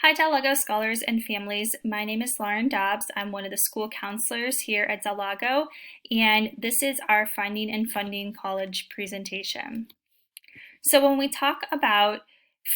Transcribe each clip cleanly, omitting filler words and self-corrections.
Hi, Del Lago scholars and families. My name is Lauren Dobbs. I'm one of the school counselors here at Del Lago, and this is our Finding and Funding College presentation. So when we talk about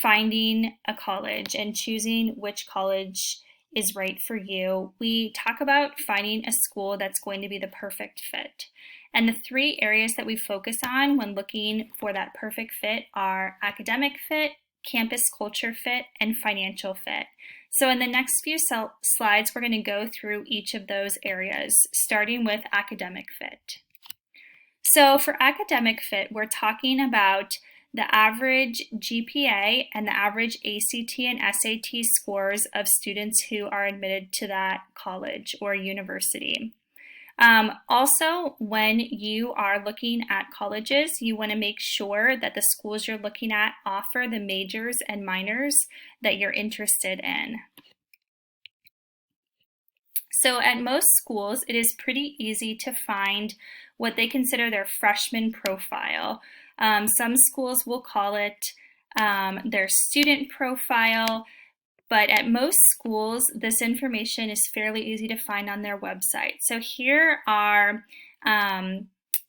finding a college and choosing which college is right for you, we talk about finding a school that's going to be the perfect fit. And the three areas that we focus on when looking for that perfect fit are academic fit, campus culture fit, and financial fit. So in the next few slides, we're going to go through each of those areas, starting with academic fit. So for academic fit, we're talking about the average GPA and the average ACT and SAT scores of students who are admitted to that college or university. Also, when you are looking at colleges, you want to make sure that the schools you're looking at offer the majors and minors that you're interested in. So at most schools, it is pretty easy to find what they consider their freshman profile. Some schools will call it their student profile. But at most schools, this information is fairly easy to find on their website. So here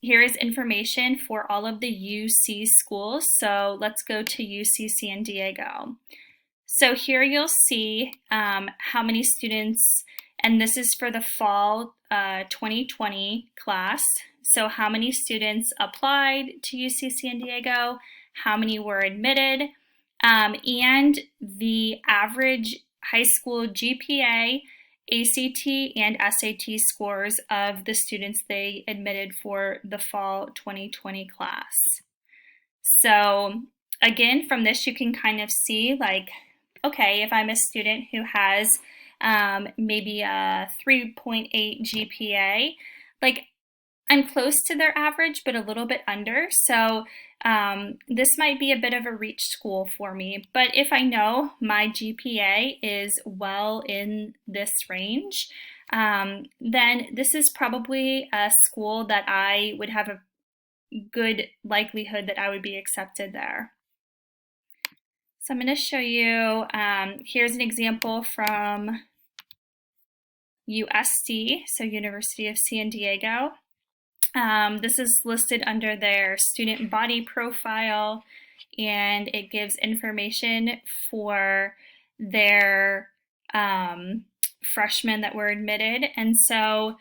is information for all of the UC schools. So let's go to UC San Diego. So here you'll see how many students, and this is for the fall 2020 class. So how many students applied to UC San Diego, how many were admitted, and the average high school GPA, ACT, and SAT scores of the students they admitted for the fall 2020 class. So again, from this you can kind of see like, okay, if I'm a student who has maybe a 3.8 GPA, like I'm close to their average, but a little bit under. So this might be a bit of a reach school for me. But if I know my GPA is well in this range, then this is probably a school that I would have a good likelihood that I would be accepted there. So I'm going to show you, here's an example from USD, so University of San Diego. This is listed under their student body profile, and it gives information for their freshmen that were admitted. And so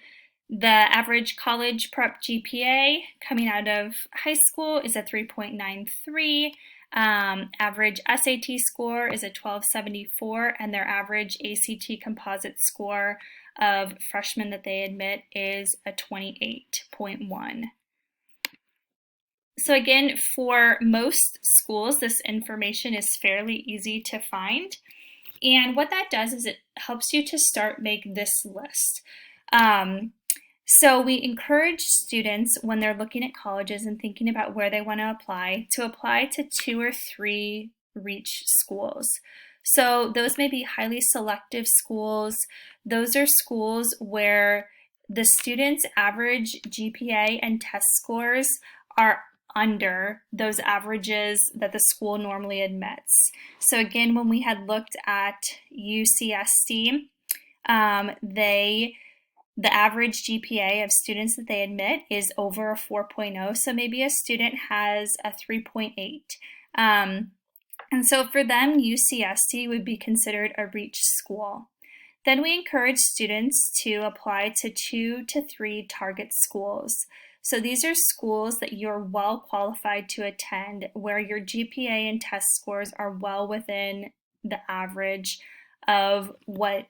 the average college prep GPA coming out of high school is a 3.93. Average SAT score is a 1274, and their average ACT composite score of freshmen that they admit is a 28.1. So again, for most schools, this information is fairly easy to find. And what that does is it helps you to start make this list. So we encourage students when they're looking at colleges and thinking about where they want to apply to 2 or 3 reach schools. So those may be highly selective schools. Those are schools where the students' average GPA and test scores are under those averages that the school normally admits. So again, when we had looked at UCSD, the average GPA of students that they admit is over a 4.0, so maybe a student has a 3.8. And so for them, UCSD would be considered a reach school. Then we encourage students to apply to 2 to 3 target schools. So these are schools that you're well qualified to attend, where your GPA and test scores are well within the average of what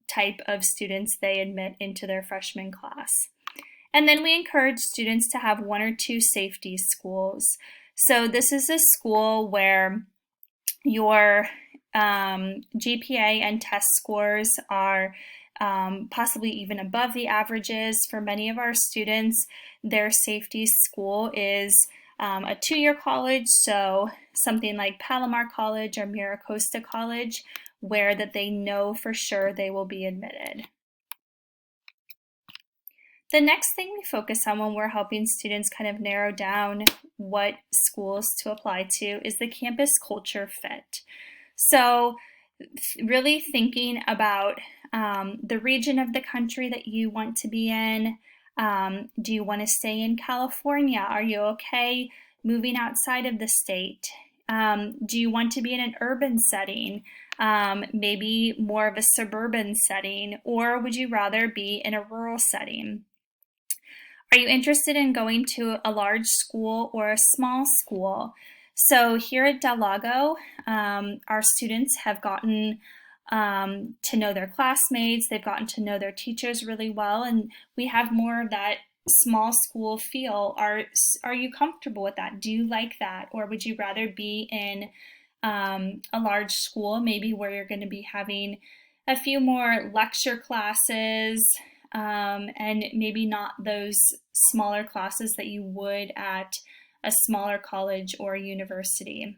type of students they admit into their freshman class. And then we encourage students to have 1 or 2 safety schools. So this is a school where your GPA and test scores are possibly even above the averages. For many of our students, their safety school is a 2-year college, so something like Palomar College or Miracosta College, where that they know for sure they will be admitted. The next thing we focus on when we're helping students kind of narrow down what schools to apply to is the campus culture fit. So really thinking about the region of the country that you want to be in. Do you want to stay in California? Are you okay moving outside of the state? Do you want to be in an urban setting, maybe more of a suburban setting, or would you rather be in a rural setting? Are you interested in going to a large school or a small school? So here at Del Lago, our students have gotten to know their classmates, they've gotten to know their teachers really well, and we have more of that small school feel. Are you comfortable with that? Do you like that? Or would you rather be in a large school, maybe where you're going to be having a few more lecture classes, and maybe not those smaller classes that you would at a smaller college or university?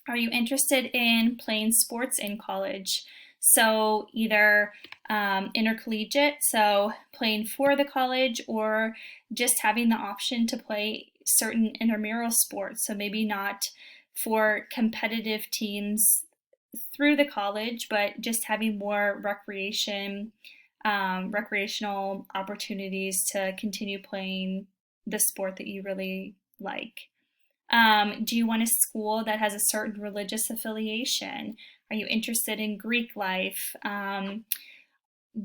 Are you interested in playing sports in college? So either intercollegiate, so playing for the college, or just having the option to play certain intramural sports. So maybe not for competitive teams through the college, but just having more recreational opportunities to continue playing the sport that you really like. Do you want a school that has a certain religious affiliation? Are you interested in Greek life?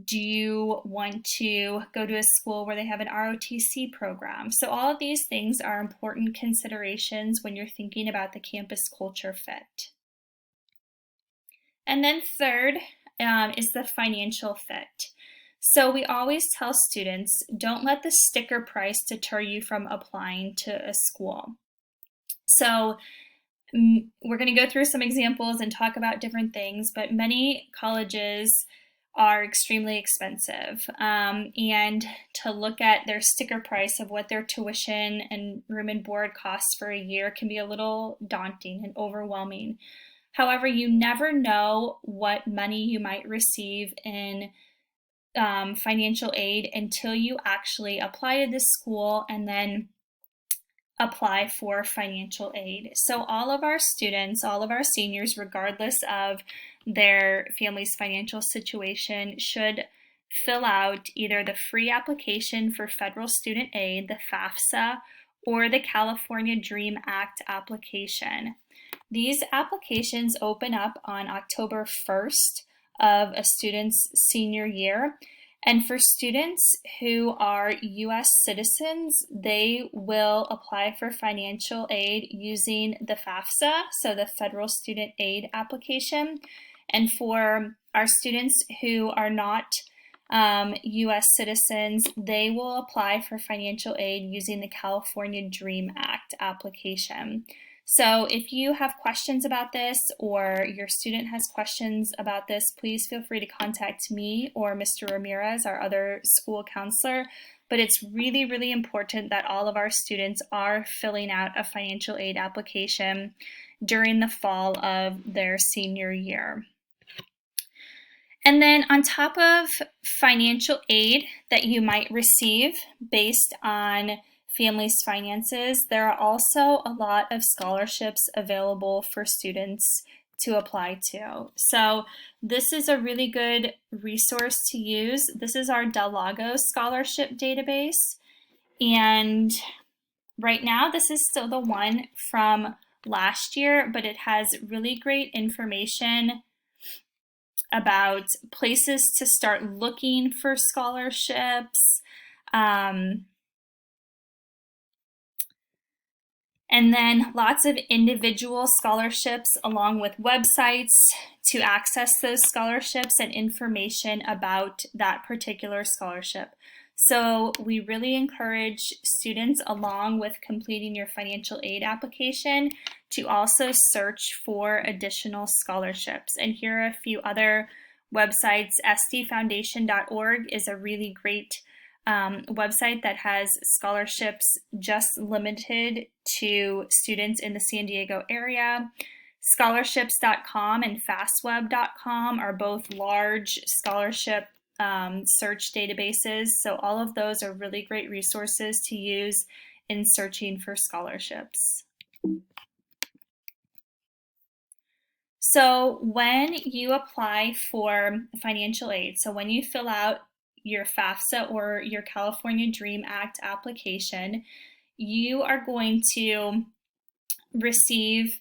Do you want to go to a school where they have an ROTC program? So all of these things are important considerations when you're thinking about the campus culture fit. And then third is the financial fit. So we always tell students, don't let the sticker price deter you from applying to a school. So we're going to go through some examples and talk about different things, but many colleges are extremely expensive. And to look at their sticker price of what their tuition and room and board costs for a year can be a little daunting and overwhelming. However, you never know what money you might receive in financial aid until you actually apply to this school and then apply for financial aid. So all of our students, all of our seniors, regardless of their family's financial situation, should fill out either the free application for federal student aid, the FAFSA, or the California DREAM Act application. These applications open up on October 1st of a student's senior year. And for students who are U.S. citizens, they will apply for financial aid using the FAFSA, so the Federal Student Aid application. And for our students who are not U.S. citizens, they will apply for financial aid using the California DREAM Act application. So if you have questions about this or your student has questions about this, please feel free to contact me or Mr. Ramirez, our other school counselor. But it's really, really important that all of our students are filling out a financial aid application during the fall of their senior year. And then on top of financial aid that you might receive based on family's finances, there are also a lot of scholarships available for students to apply to. So this is a really good resource to use. This is our Del Lago scholarship database. And right now, this is still the one from last year, but it has really great information about places to start looking for scholarships, and then lots of individual scholarships along with websites to access those scholarships and information about that particular scholarship. So we really encourage students, along with completing your financial aid application, to also search for additional scholarships. And here are a few other websites. sdfoundation.org is a really great website that has scholarships just limited to students in the San Diego area. Scholarships.com and fastweb.com are both large scholarship search databases. So all of those are really great resources to use in searching for scholarships. So when you apply for financial aid, so when you fill out your FAFSA or your California Dream Act application, you are going to receive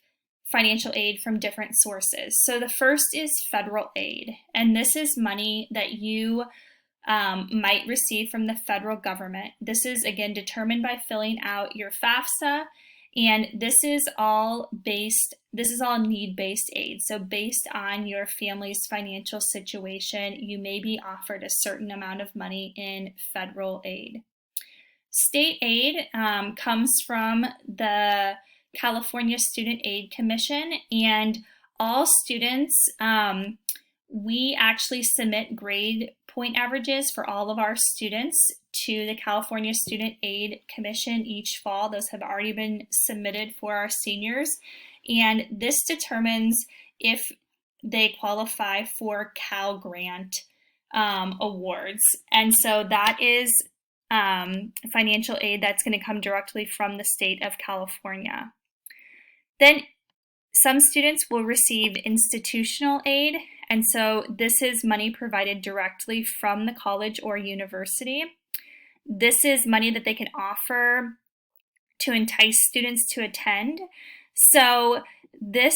financial aid from different sources. So the first is federal aid, and this is money that you might receive from the federal government. This is again determined by filling out your FAFSA, and this is all need-based aid. So based on your family's financial situation, you may be offered a certain amount of money in federal aid. State aid comes from the California Student Aid Commission, and all students, we actually submit grade point averages for all of our students to the California Student Aid Commission each fall. Those have already been submitted for our seniors, and this determines if they qualify for Cal Grant awards. And so that is financial aid that's going to come directly from the state of California. Then some students will receive institutional aid, and so this is money provided directly from the college or university. This is money that they can offer to entice students to attend. So this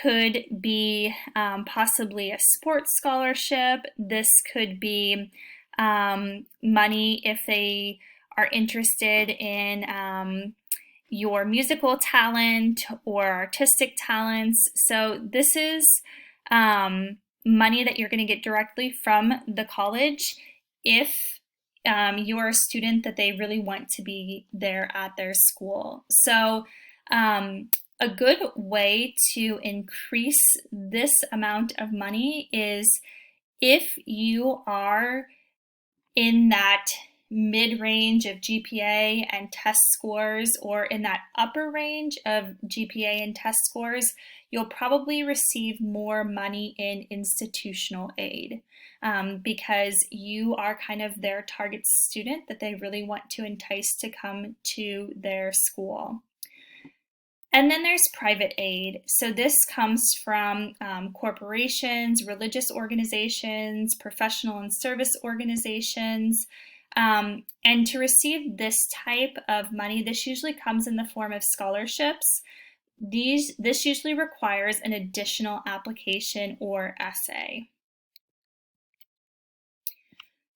could be possibly a sports scholarship. This could be money if they are interested in your musical talent or artistic talents. So this is money that you're going to get directly from the college if you're a student that they really want to be there at their school. So a good way to increase this amount of money is if you are in that mid-range of GPA and test scores, or in that upper range of GPA and test scores, you'll probably receive more money in institutional aid because you are kind of their target student that they really want to entice to come to their school. And then there's private aid. So this comes from corporations, religious organizations, professional and service organizations. And to receive this type of money, this usually comes in the form of scholarships. This usually requires an additional application or essay.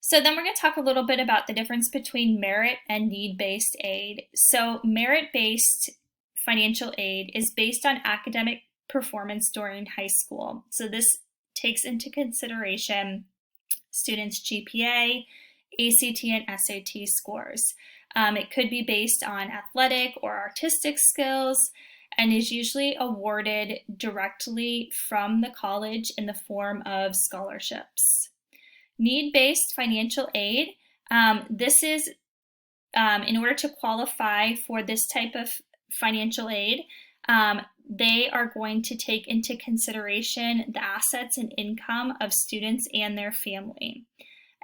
So then we're going to talk a little bit about the difference between merit and need-based aid. So merit-based financial aid is based on academic performance during high school. So this takes into consideration students' GPA, ACT, and SAT scores. It could be based on athletic or artistic skills and is usually awarded directly from the college in the form of scholarships. Need-based financial aid, this is in order to qualify for this type of financial aid, they are going to take into consideration the assets and income of students and their family.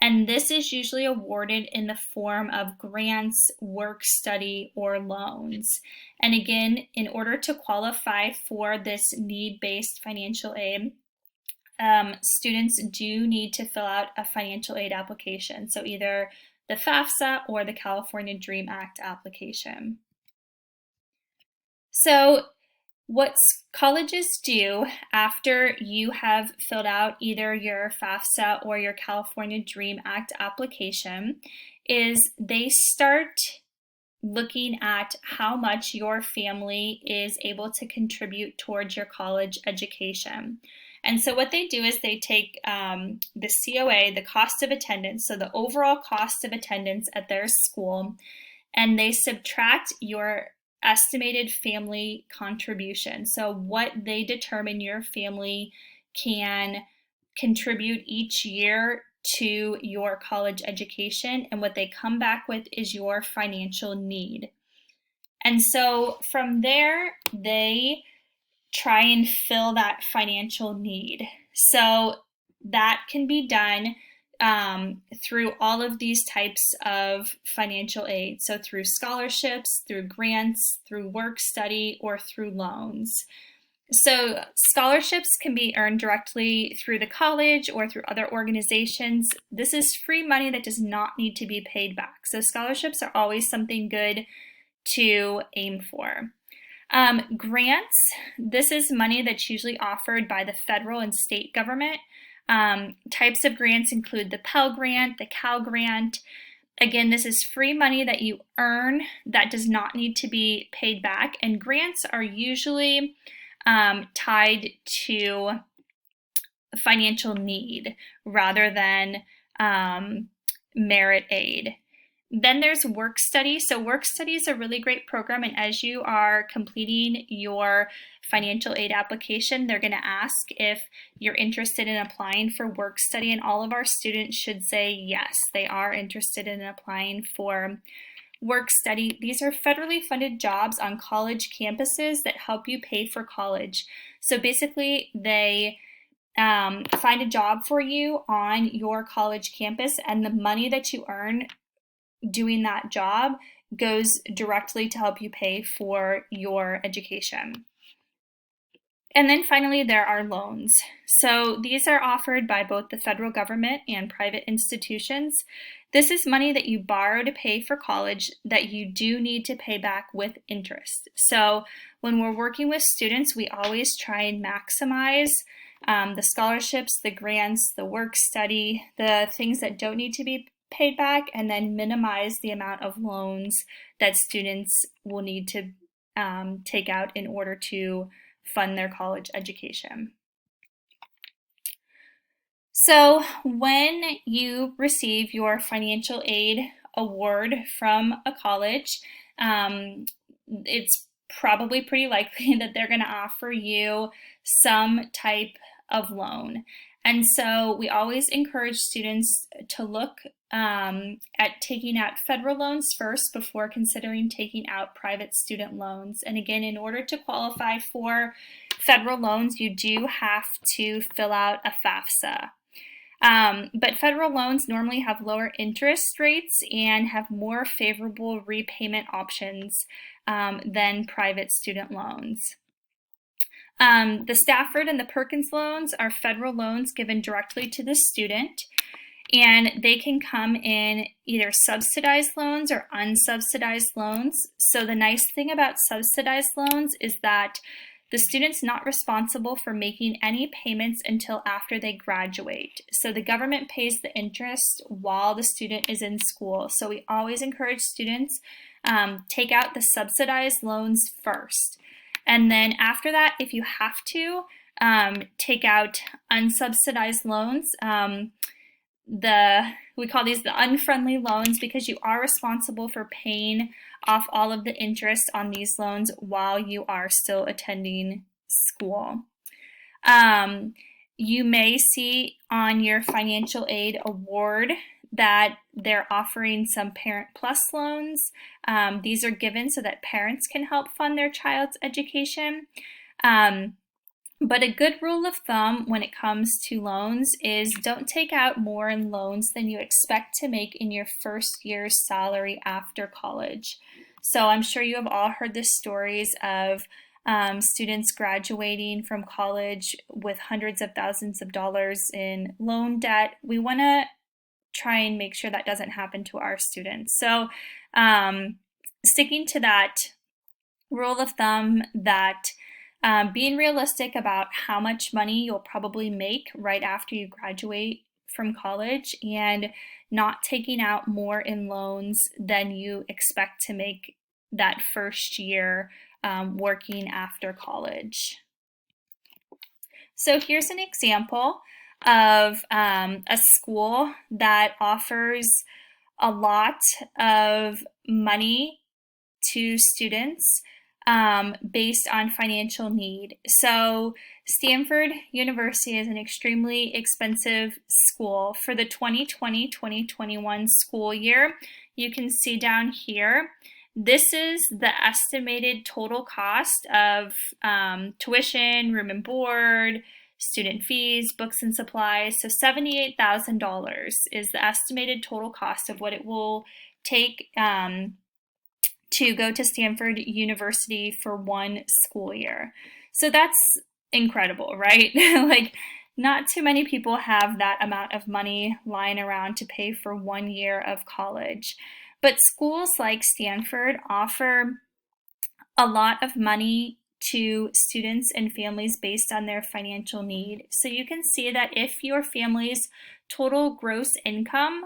And this is usually awarded in the form of grants, work study, or loans. And again, in order to qualify for this need-based financial aid, students do need to fill out a financial aid application. So either the FAFSA or the California Dream Act application. So what colleges do after you have filled out either your FAFSA or your California Dream Act application is they start looking at how much your family is able to contribute towards your college education. And so what they do is they take the COA, the cost of attendance, so the overall cost of attendance at their school, and they subtract your estimated family contribution. So what they determine your family can contribute each year to your college education, and what they come back with is your financial need. And so from there, they try and fill that financial need. So that can be done through all of these types of financial aid. So through scholarships, through grants, through work study, or through loans. So scholarships can be earned directly through the college or through other organizations. This is free money that does not need to be paid back. So scholarships are always something good to aim for. Grants, this is money that's usually offered by the federal and state government. Types of grants include the Pell Grant, the Cal Grant. Again, this is free money that you earn that does not need to be paid back, and grants are usually tied to financial need rather than merit aid. Then there's work study. So work study is a really great program, and as you are completing your financial aid application, they're going to ask if you're interested in applying for work study, and all of our students should say yes, they are interested in applying for work study. These are federally funded jobs on college campuses that help you pay for college. So basically, they find a job for you on your college campus, and the money that you earn doing that job goes directly to help you pay for your education. And then finally, there are loans. So these are offered by both the federal government and private institutions. This is money that you borrow to pay for college that you do need to pay back with interest. So when we're working with students, we always try and maximize the scholarships, the grants, the work study, the things that don't need to be paid back, and then minimize the amount of loans that students will need to take out in order to fund their college education. So when you receive your financial aid award from a college, it's probably pretty likely that they're going to offer you some type of loan. And so we always encourage students to look at taking out federal loans first before considering taking out private student loans. And again, in order to qualify for federal loans, you do have to fill out a FAFSA. But federal loans normally have lower interest rates and have more favorable repayment options than private student loans. The Stafford and the Perkins loans are federal loans given directly to the student, and they can come in either subsidized loans or unsubsidized loans. So the nice thing about subsidized loans is that the student's not responsible for making any payments until after they graduate. So the government pays the interest while the student is in school. So we always encourage students take out the subsidized loans first. And then after that, if you have to, take out unsubsidized loans. We call these the unfriendly loans because you are responsible for paying off all of the interest on these loans while you are still attending school. You may see on your financial aid award that they're offering some Parent Plus loans. These are given so that parents can help fund their child's education. But a good rule of thumb when it comes to loans is don't take out more in loans than you expect to make in your first year's salary after college. So I'm sure you have all heard the stories of students graduating from college with hundreds of thousands of dollars in loan debt. We want to try and make sure that doesn't happen to our students. So sticking to that rule of thumb that being realistic about how much money you'll probably make right after you graduate from college and not taking out more in loans than you expect to make that first year working after college. So here's an example of a school that offers a lot of money to students based on financial need. So Stanford University is an extremely expensive school. For the 2020-2021 school year, you can see down here, this is the estimated total cost of tuition, room and board, student fees, books and supplies. So $78,000 is the estimated total cost of what it will take to go to Stanford University for one school year. So that's incredible, right? Like, not too many people have that amount of money lying around to pay for 1 year of college. But schools like Stanford offer a lot of money to students and families based on their financial need. So you can see that if your family's total gross income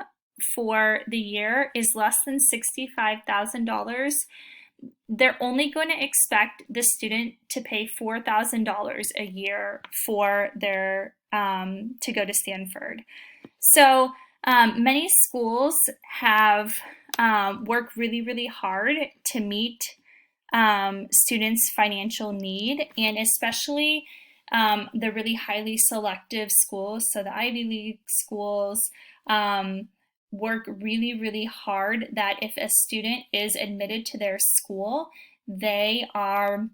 for the year is less than $65,000, they're only going to expect the student to pay $4,000 a year for their to go to Stanford. So many schools have worked really hard to meet students' financial need, and especially the really highly selective schools, so the Ivy League schools, work really hard that if a student is admitted to their school, they are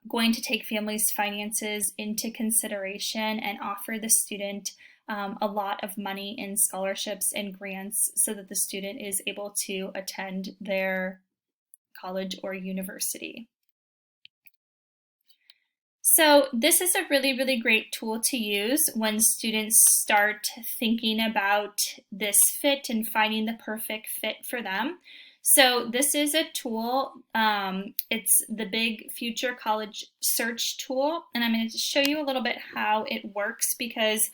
going to take families' finances into consideration and offer the student a lot of money in scholarships and grants so that the student is able to attend their college or university. So this is a really great tool to use when students start thinking about this fit and finding the perfect fit for them. So this is a tool, it's the Big Future College Search tool, and I'm going to show you a little bit how it works because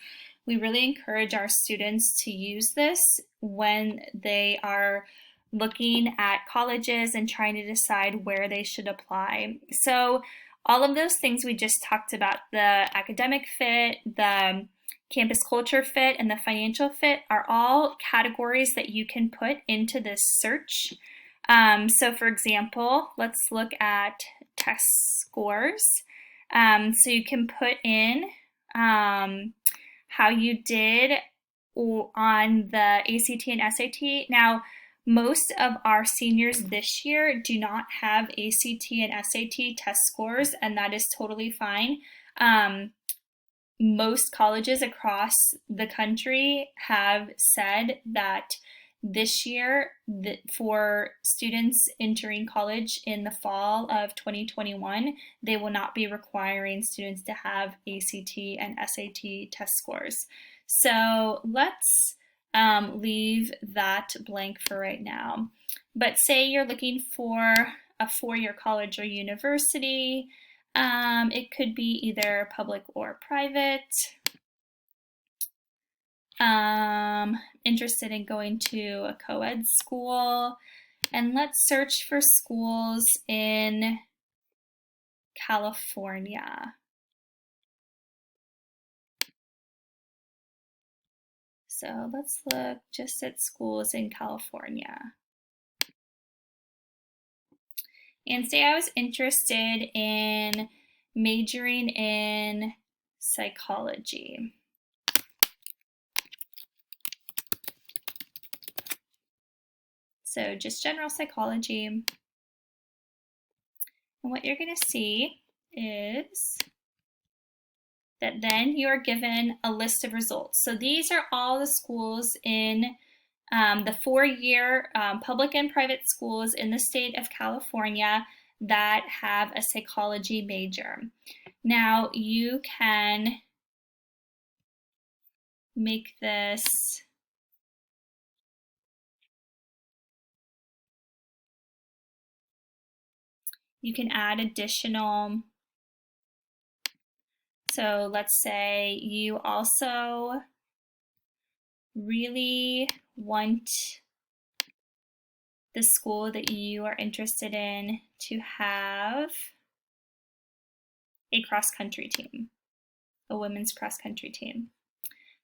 we really encourage our students to use this when they are looking at colleges and trying to decide where they should apply. So all of those things we just talked about, the academic fit, the campus culture fit, and the financial fit, are all categories that you can put into this search. So for example, let's look at test scores. So you can put in how you did on the ACT and SAT. Now, most of our seniors this year do not have ACT and SAT test scores, and that is totally fine. Most colleges across the country have said that this year, for students entering college in the fall of 2021, they will not be requiring students to have ACT and SAT test scores. So let's leave that blank for right now. But say you're looking for a four-year college or university. It could be either public or private. Interested in going to a co-ed school. And let's search for schools in California. So let's look just at schools in California. And say I was interested in majoring in psychology. So just general psychology. And what you're going to see is that then you are given a list of results. So these are all the schools in the four-year public and private schools in the state of California that have a psychology major. Now you can make this you can add additional. So let's say you also really want the school that you are interested in to have a cross-country team, a women's cross-country team.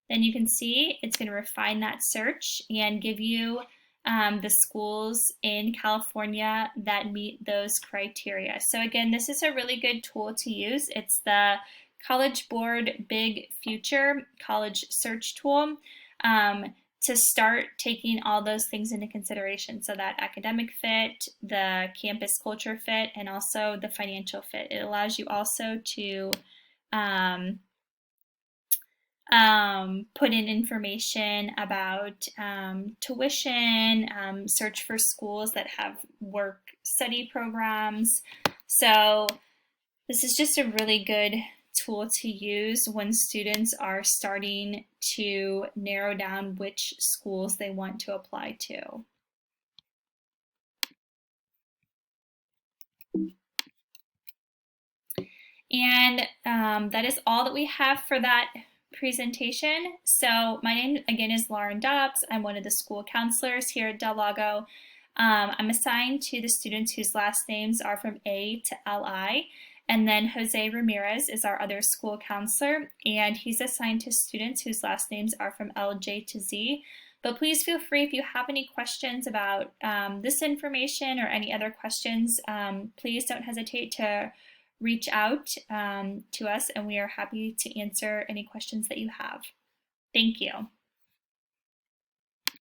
Then you can see it's going to refine that search and give you the schools in California that meet those criteria. So again, this is a really good tool to use. It's the College Board Big Future College Search Tool to start taking all those things into consideration. So that academic fit, the campus culture fit, and also the financial fit. It allows you also to put in information about tuition, search for schools that have work study programs. So This is just a really good tool to use when students are starting to narrow down which schools they want to apply to. And that is all that we have for that presentation. So my name again is Lauren Dobbs. I'm one of the school counselors here at Del Lago. I'm assigned to the students whose last names are from A to Li. And then Jose Ramirez is our other school counselor, and he's assigned to students whose last names are from LJ to Z. But please feel free if you have any questions about this information or any other questions, please don't hesitate to reach out to us, and we are happy to answer any questions that you have. Thank you.